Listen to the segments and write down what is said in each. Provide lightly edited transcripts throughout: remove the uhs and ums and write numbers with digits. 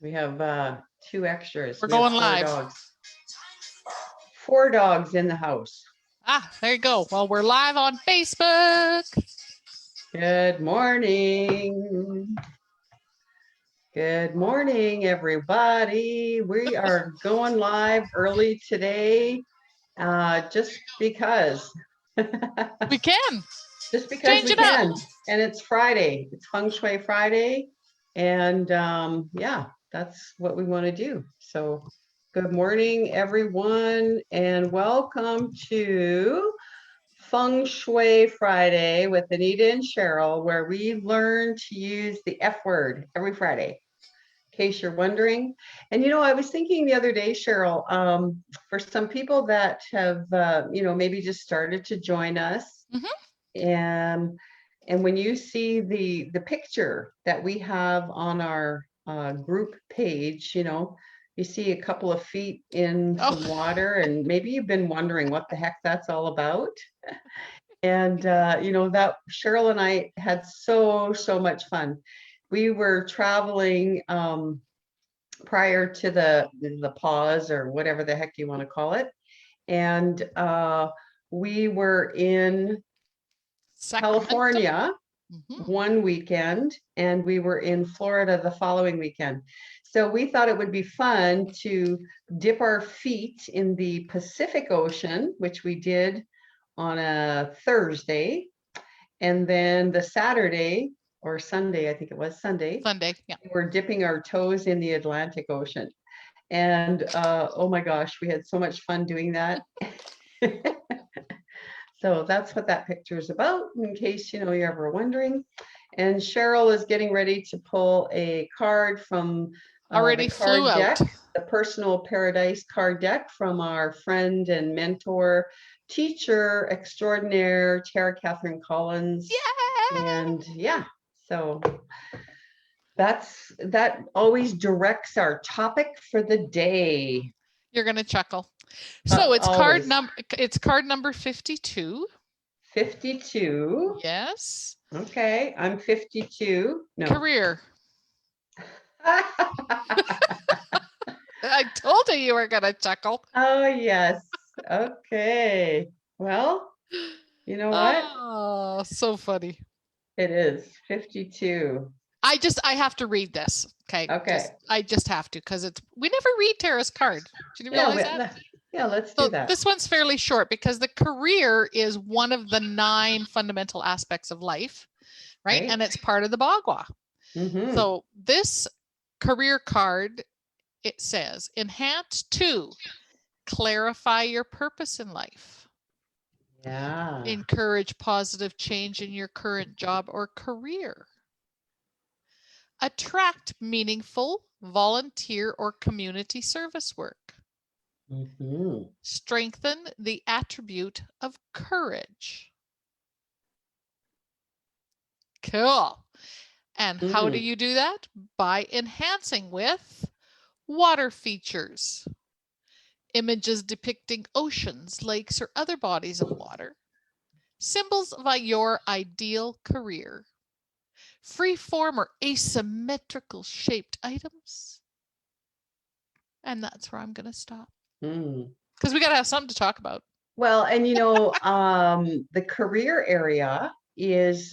We have two extras. We're We have going four live. dogs. 4 dogs in the house. Ah, there you go. Well, we're live on Facebook. Good morning. Good morning, everybody. We are going live early today, just because. We can. Just because Change we it up. can. And it's Friday. It's Feng Shui Friday. And yeah, that's what we want to do. So good morning, everyone, and welcome to Feng Shui Friday with Anita and Cheryl, where we learn to use the F word every Friday, in case you're wondering. And, you know, I was thinking the other day, Cheryl, for some people that have, maybe just started to join us, and when you see the picture that we have on our group page, you see a couple of feet in some water, and maybe you've been wondering what the heck that's all about. And that Cheryl and I had so much fun. We were traveling prior to the pause, or whatever the heck you want to call it, and we were in California one weekend, and we were in Florida the following weekend. So we thought it would be fun to dip our feet in the Pacific Ocean, which we did on a Thursday. And then the Saturday or Sunday, I think it was Sunday, yeah, we were dipping our toes in the Atlantic Ocean. And oh my gosh, we had so much fun doing that. So that's what that picture is about, in case you're ever wondering. And Cheryl is getting ready to pull a card from already the card flew deck, out. the Personal Paradise card deck from our friend and mentor, teacher extraordinaire, Tara Catherine Collins. Yeah. And yeah, so that always directs our topic for the day. You're gonna chuckle. So it's always. card number 52. 52. Yes. Okay, I'm 52. No. Career. I told you were gonna chuckle. Oh yes. Okay. Well, you know what? Oh, so funny. It is 52. I have to read this. Okay. Okay. I just have to, because we never read Tara's card. Did you realize that? Yeah, let's do that. This one's fairly short, because the career is one of the 9 fundamental aspects of life, right? And it's part of the Bagua. So this career card, it says, enhance 2, clarify your purpose in life. Yeah. Encourage positive change in your current job or career. Attract meaningful volunteer or community service work. Strengthen the attribute of courage. Cool. And how do you do that? By enhancing with water features, images depicting oceans, lakes, or other bodies of water, symbols of your ideal career, free form or asymmetrical shaped items. And that's where I'm going to stop. Because we got to have something to talk about. Well, and the career area is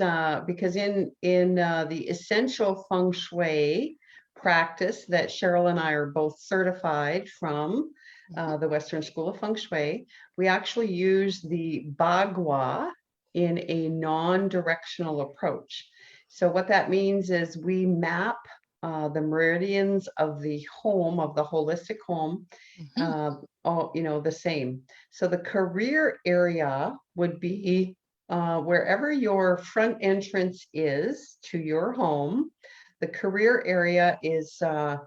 because in the essential feng shui practice that Cheryl and I are both certified from the Western School of Feng Shui, we actually use the Bagua in a non-directional approach. So what that means is we map the meridians of the home, of the holistic home, all the same. So the career area would be wherever your front entrance is to your home. The career area is going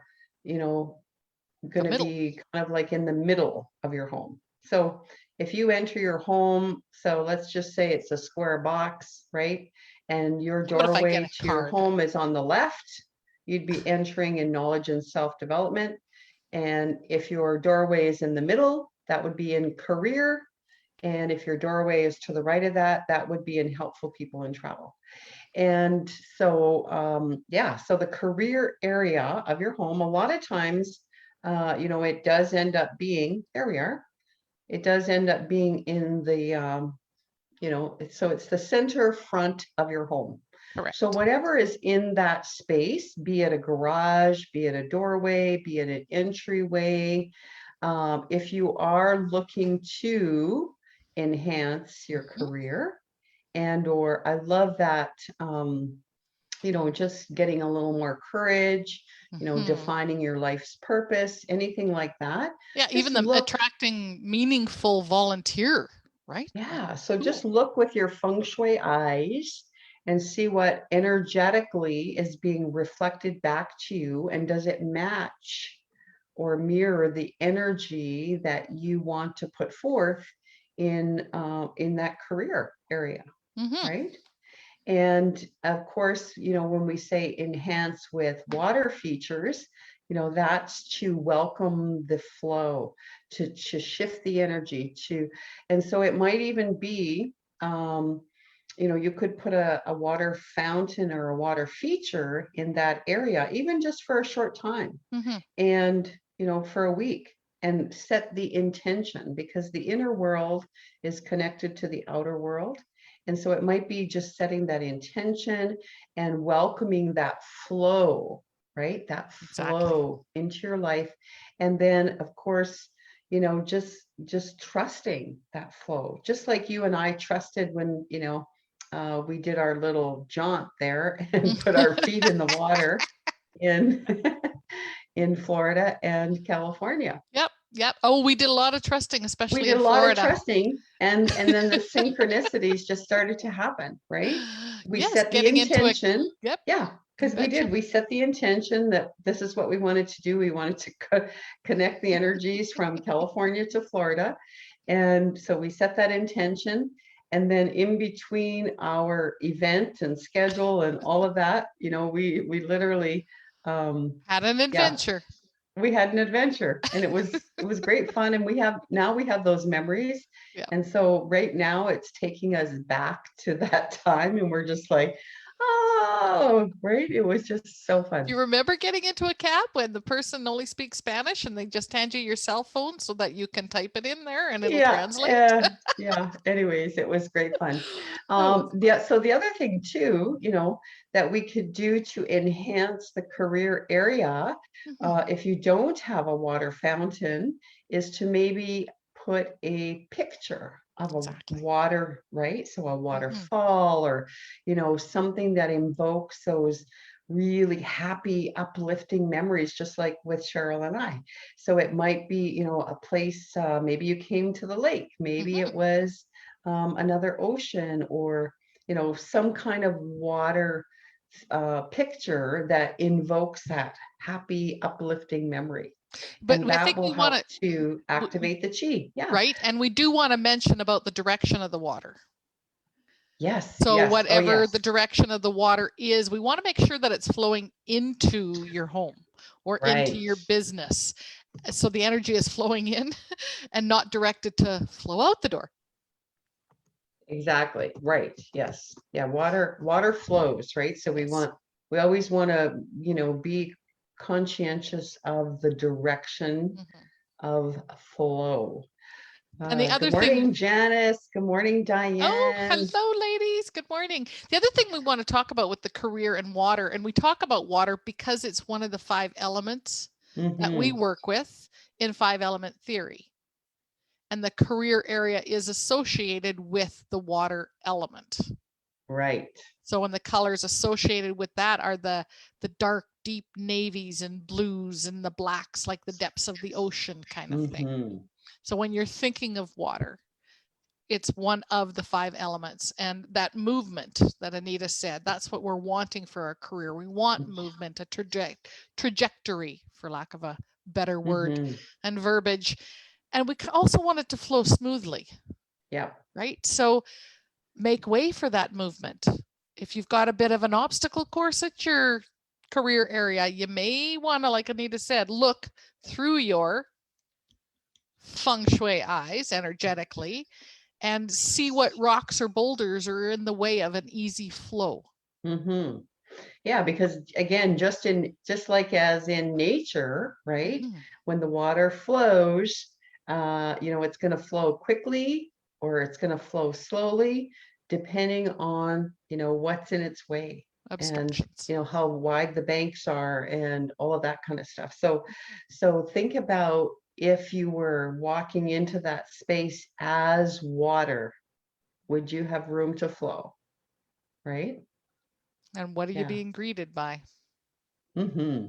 to be kind of like in the middle of your home. So if you enter your home, so let's just say it's a square box, right? And your doorway to your home is on the left, you'd be entering in knowledge and self-development. And if your doorway is in the middle, that would be in career. And if your doorway is to the right of that, that would be in helpful people and travel. And so, yeah, so the career area of your home, a lot of times, it does end up being, there we are. It does end up being in the, so it's the center front of your home. So Correct. whatever is in that space, be it a garage, be it a doorway, be it an entryway, if you are looking to enhance your Mhm, career, and or I love that, just getting a little more courage, mhm. defining your life's purpose, anything like that. Yeah, even Just the look, attracting meaningful volunteer, right? Like, yeah, so just cool. look with your feng shui eyes and see what energetically is being reflected back to you, and does it match or mirror the energy that you want to put forth in that career area, Mhm. right? And of course, when we say enhance with water features, that's to welcome the flow, to shift the energy to, and so it might even be, you could put a water fountain or a water feature in that area, even just for a short time, Mhm. and for a week, and set the intention, because the inner world is connected to the outer world. And so it might be just setting that intention and welcoming that flow, right, that Exactly. flow into your life. And then of course, just trusting that flow, just like you and I trusted when we did our little jaunt there and put our feet in the water in in Florida and California. Yep, yep. Oh, we did a lot of trusting, We especially did in a lot of Florida. trusting, and then the synchronicities just started to happen, right? We Yes, set the getting into a intention. yep, Yeah, because we did. convention. We set the intention that this is what we wanted to do. We wanted to connect the energies from California to Florida. And so we set that intention. And then in between our event and schedule and all of that, we literally, Had an yeah, adventure. we had an adventure, and it was great fun, and we have those memories. Yeah. And so right now it's taking us back to that time, and we're just like, oh, right, it was just so Do fun. you remember getting into a cab when the person only speaks Spanish and they just hand you your cell phone so that you can type it in there and it'll Yeah, translate? yeah, anyways, it was great fun. That was Yeah, fun. so the other thing too, that we could do to enhance the career area, Mhm. if you don't have a water fountain, is to maybe put a picture of a Exactly. water, right? So a Mhm. waterfall, or something that invokes those really happy, uplifting memories, just like with Cheryl and I. So it might be, a place, maybe you came to the lake, maybe it Mhm. was another ocean, or, some kind of water picture that invokes that happy, uplifting memory. But And I that think will we want help to to activate the chi. Yeah. right, and we do want to mention about the direction of the water. Yes. So Yes. Oh, whatever the yes. direction of the water is, we want to make sure that it's flowing into your home or into Right. your business. So the energy is flowing in and not directed to flow out the door. Exactly. Right. Yes. Yeah. Water flows, right? So Yes. we always want to, be conscientious of the direction Mhm. of flow. And the Good other thing, morning, Janice. Good morning, oh, Diane. hello, ladies. Good morning. The other thing we want to talk about with the career and water, and we talk about water because it's one of the five elements that we Hmm. work with in five element theory. And the career area is associated with the water element. Right. So when the colors associated with that are the dark deep navies and blues and the blacks like the depths of the ocean kind of thing. Hmm. So when you're thinking of water, it's one of the five elements. And that movement that Anita said, that's what we're wanting for our career. We want movement, a trajectory, for lack of a better word Hmm. and verbiage. And we also want it to flow smoothly, Yeah. right? So make way for that movement. If you've got a bit of an obstacle course at your career area, you may want to, like Anita said, look through your feng shui eyes energetically and see what rocks or boulders are in the way of an easy flow. Mm-hmm. Yeah, because again, just like as in nature, right? Mhm. When the water flows, it's going to flow quickly or it's going to flow slowly, depending on, what's in its way and, Obstructions. how wide the banks are and all of that kind of stuff. So think about if you were walking into that space as water, would you have room to flow, right? And what are you Yeah. being greeted by? Hmm.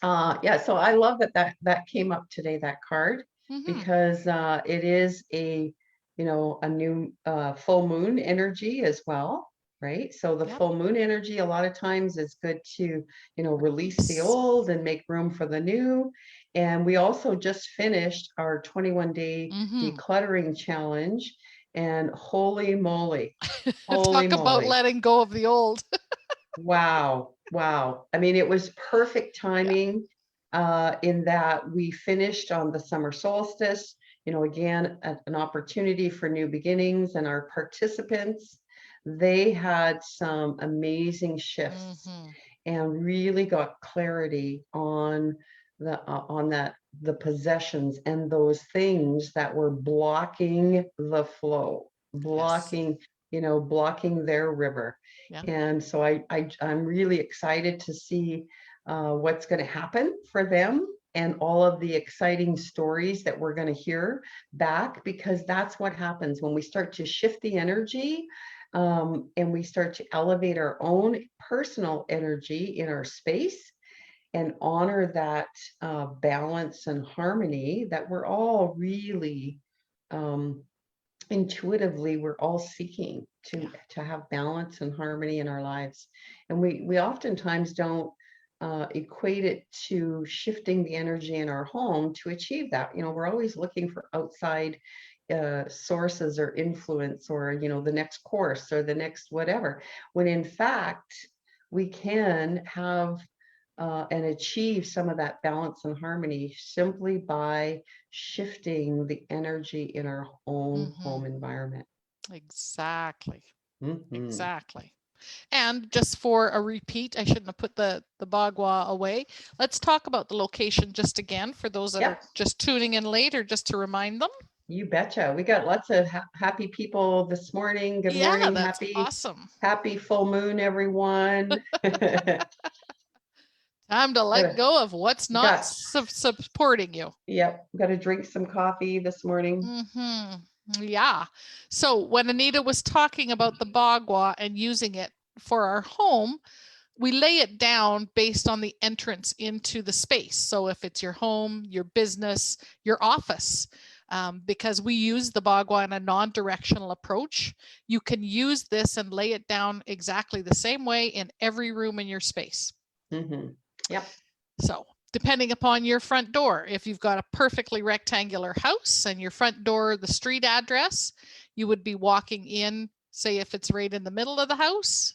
Yeah, so I love that came up today, that card, Hmm. because it is a new full moon energy as well, right? So the Yep. full moon energy a lot of times is good to, release the Release. old and make room for the new. And we also just finished our 21-day Hmm. decluttering challenge, and holy moly, holy Talk about moly. letting go of the old. Wow. Wow. I mean, it was perfect Yeah. timing in that we finished on the summer solstice, again, an opportunity for new beginnings, and our participants, they had some amazing shifts Hmm. and really got clarity on that the possessions and those things that were blocking the flow, Yes. blocking their river. Yeah. And so I'm really excited to see what's going to happen for them and all of the exciting stories that we're going to hear back, because that's what happens when we start to shift the energy, and we start to elevate our own personal energy in our space and honor that balance and harmony that we're all really um, intuitively we're all seeking Yeah. to have balance and harmony in our lives. And we oftentimes don't equate it to shifting the energy in our home to achieve that. We're always looking for outside sources or influence, or the next course or the next whatever, when in fact we can have and achieve some of that balance and harmony simply by shifting the energy in our own Hmm. home environment. Exactly. Hmm. Exactly. And just for a repeat, I shouldn't have put the Bagua away. Let's talk about the location just again for those that are Yep, just tuning in late, or just to remind them. you betcha. We got lots of happy people this morning. Good Yeah, morning. that's Happy, awesome. happy full moon, everyone. Got Time to let to, go of what's not got, supporting you. yep, got to drink some coffee this morning. Hmm. Yeah. So when Anita was talking about the Bagua and using it for our home, we lay it down based on the entrance into the space. So if it's your home, your business, your office, because we use the Bagua in a non-directional approach, you can use this and lay it down exactly the same way in every room in your space. Hmm. Yep. So depending upon your front door, if you've got a perfectly rectangular house and your front door, the street address, you would be walking in, say if it's right in the middle of the house,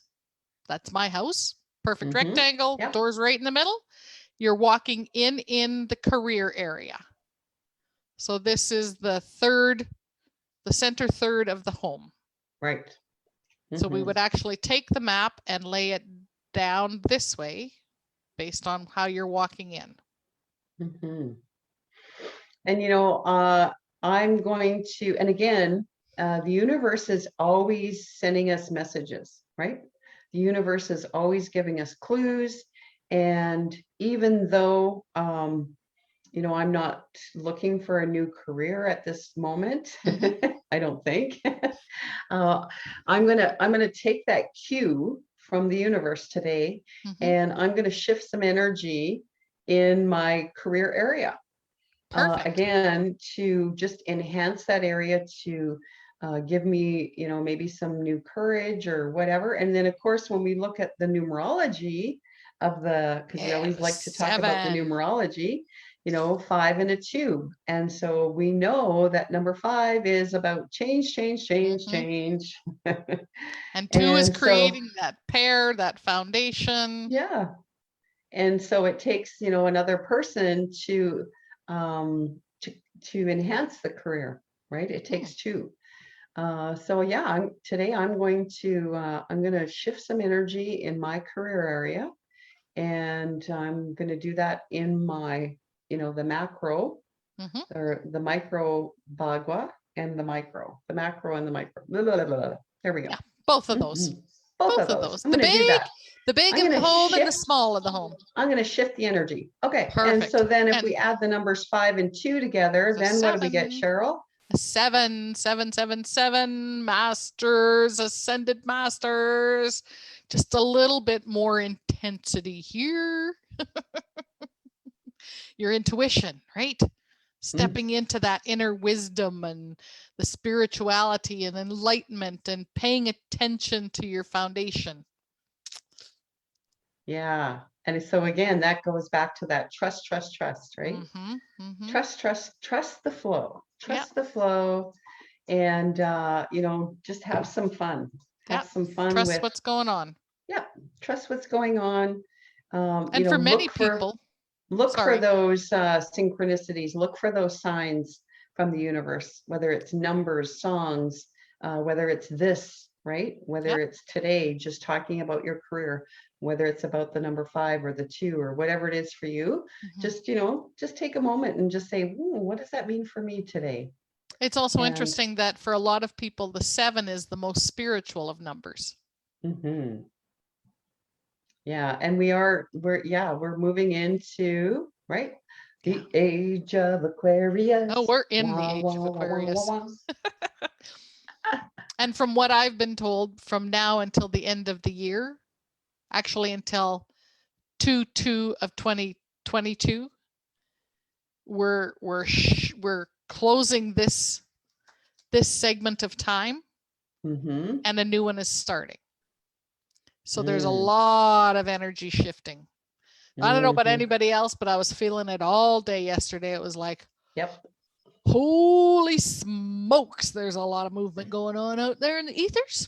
that's my house, perfect Hmm. rectangle, Yep. doors right in the middle, you're walking in the career area. So this is the center third of the home. Right. So we Hmm. would actually take the map and lay it down this way based on how you're walking in. Hmm. And I'm going to, and again, the universe is always sending us messages, right? The universe is always giving us clues. And even though, I'm not looking for a new career at this moment, Mm-hmm. I don't think. uh, I'm gonna take that cue from the universe today, Mm-hmm. and I'm gonna shift some energy in my career area, Perfect. again, to just enhance that area, to give me, maybe some new courage or whatever. And then, of course, when we look at the numerology because we always like to talk about the 7. numerology, 5 and a 2. And so we know that number 5 is about change, change, change, Mm-hmm. change. And 2 is And so, creating that pair, that foundation. yeah. And so it takes, another person um, to, to enhance the career, right? It Hmm. takes two. So yeah, today I'm going to shift some energy in my career area, and I'm going to do that in my, the macro Hmm. or the micro Bagua and the macro and the micro. Blah, blah, blah, blah. There we go. Yeah, both of those. Mhm. Both of Both of those. those. I'm going to do that. The big I'm of going the to home and the shift. small of the home. I'm going to shift the energy. Okay. And so Perfect. then if we And add the numbers 5 and 2 together, there's a then what do we get, 7. Cheryl? A 7, 7, 7, 7 masters, ascended masters. Just a little bit more intensity here. Your intuition, right? Stepping into that inner wisdom and the spirituality and enlightenment and paying attention to your foundation. Yeah. And so again, that goes back to that trust, right? Mm-hmm, mm-hmm. Trust the flow. Yeah. Trust the flow, and just have some fun. Yeah. Have some fun Trust with, what's going on. yeah, trust what's going on. And for many people, look for sorry. those synchronicities, look for those signs from the universe, whether it's numbers, songs, whether it's this, right? Whether Yep. it's today, just talking about your career, whether it's about the number 5 or the 2 or whatever it is for you, Mm-hmm. just take a moment and just say, what does that mean for me today? It's also interesting that for a lot of people, the 7 is the most spiritual of numbers. Mm-hmm. Yeah, and we're moving into, right, the age of Aquarius. Oh, we're in the Wah, age of wah, wah, wah, wah, Aquarius. wah. And from what I've been told, from now until the end of the year, actually until 2/2 of 2022, we're closing this segment of time, Mm-hmm. and a new one is starting. So there's a lot of energy shifting. I don't know about anybody else, but I was feeling it all day yesterday. It was like, Yep. holy smokes, there's a lot of movement going on out there in the ethers.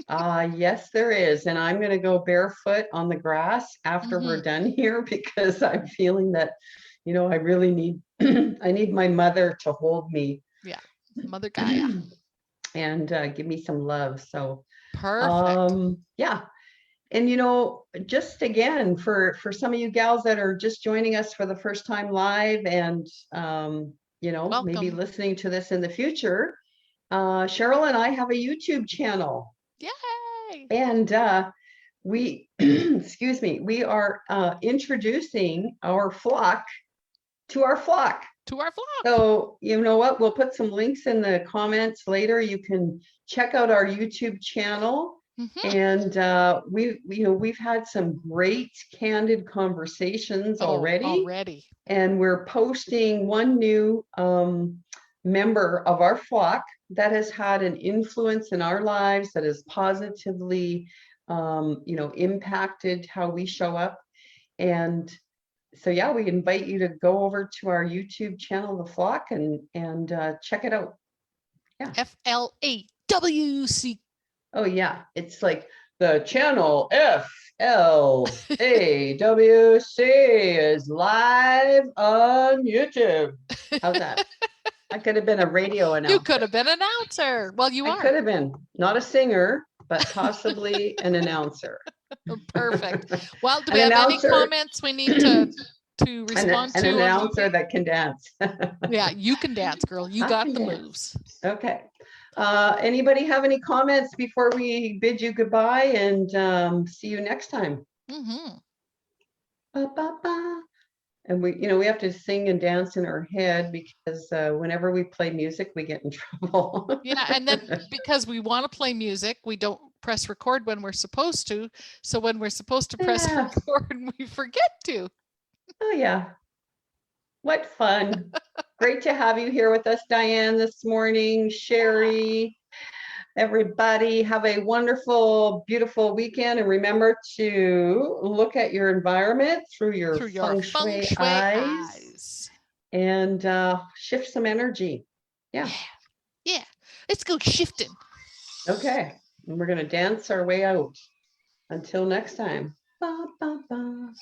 Yes, there is. And I'm going to go barefoot on the grass after we're done here, because I'm feeling that, I really need, I need my mother to hold me. Yeah, Mother Gaia. And give me some love. So, perfect. Yeah. And, just again, for some of you gals that are just joining us for the first time live, and, maybe Welcome. listening to this in the future, Cheryl and I have a YouTube channel. Yay! And we, excuse me, we are introducing our flock to our flock. To our flock. So you know what? We'll put some links in the comments later. You can check out our YouTube channel. And we've had some great candid conversations already. And we're posting one new member of our flock that has had an influence in our lives, that has positively impacted how we show up. And so yeah, we invite you to go over to our YouTube channel, The Flock, and check it out. Yeah. FLAWC. Oh yeah, it's like the channel FLAWC is live on YouTube. How's that? I could have been a radio announcer. You could have been an announcer. Well, you are. I could have been, not a singer, but possibly an announcer. Perfect. Well, do we have any comments we need to respond to? An announcer that can dance. Yeah, you can dance, girl. You got the moves. Okay. Anybody have any comments before we bid you goodbye and see you next time? Ba, ba, ba. And we have to sing and dance in our head, because whenever we play music, we get in trouble. Yeah, and then because we want to play music, we don't press record when we're supposed to. So when we're supposed to press record, we forget to. Oh yeah. What fun. Great to have you here with us, Diane, this morning. Sherry, everybody, have a wonderful, beautiful weekend. And remember to look at your environment through your feng shui eyes. And shift some energy. Yeah. Let's go shifting. Okay. And we're going to dance our way out. Until next time. Ba, ba, ba.